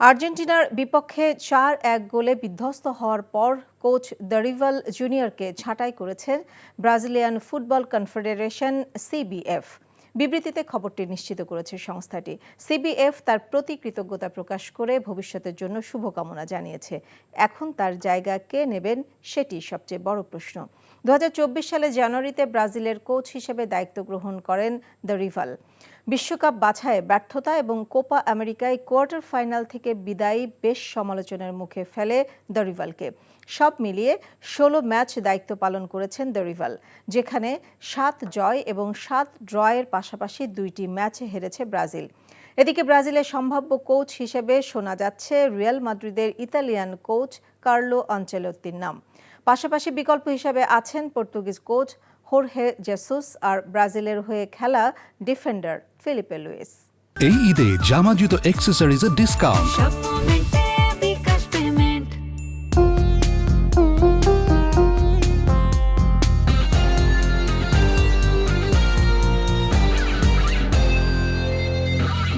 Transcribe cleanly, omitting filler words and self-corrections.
আর্জেন্টিনার বিপক্ষে ৪-১ গোলে বিধ্বস্ত হওয়ার পর কোচ দরিভাল জুনিয়রকে ছাঁটাই করেছে ব্রাজিলিয়ান ফুটবল কনফেডারেশন সিবিএফ। বিবৃতিতে খবরটি নিশ্চিত করেছে সংস্থাটি। সিবিএফ তার প্রতি কৃতজ্ঞতা প্রকাশ করে ভবিষ্যতের জন্য শুভকামনা জানিয়েছে। এখন তার জায়গা কে নেবেন সেটি সবচেয়ে বড় প্রশ্ন। ২০২৪ সালে জানুয়ারিতে ব্রাজিলের কোচ হিসেবে দায়িত্ব গ্রহণ করেন দরিভাল। বিশ্বকাপ বাছাইয়ে ব্যর্থতা এবং কোপা আমেরিকায় কোয়ার্টার ফাইনাল থেকে বিদায়ী বেশ সমালোচনার মুখে ফেলে দরিভালকে। সব মিলিয়ে ১৬ ম্যাচ দায়িত্ব পালন করেছেন দরিভাল, যেখানে ৭ জয় এবং ৭ ড্রয়ের পাশাপাশি ২টি ম্যাচে হেরেছে ব্রাজিল। এদিকে ব্রাজিলের সম্ভাব্য কোচ হিসেবে শোনা যাচ্ছে রিয়াল মাদ্রিদের ইতালিয়ান কোচ কার্লো আনচেলত্তির নাম। পাশাপাশি বিকল্প হিসেবে আছেন পর্তুগিজ কোচ হোর্হে জেসুস আর ব্রাজিলের হয়ে খেলা ডিফেন্ডার ফিলিপে লুইস। এই ঈদে জামা জুতো অ্যাক্সেসরিজের ডিসকাউন্ট।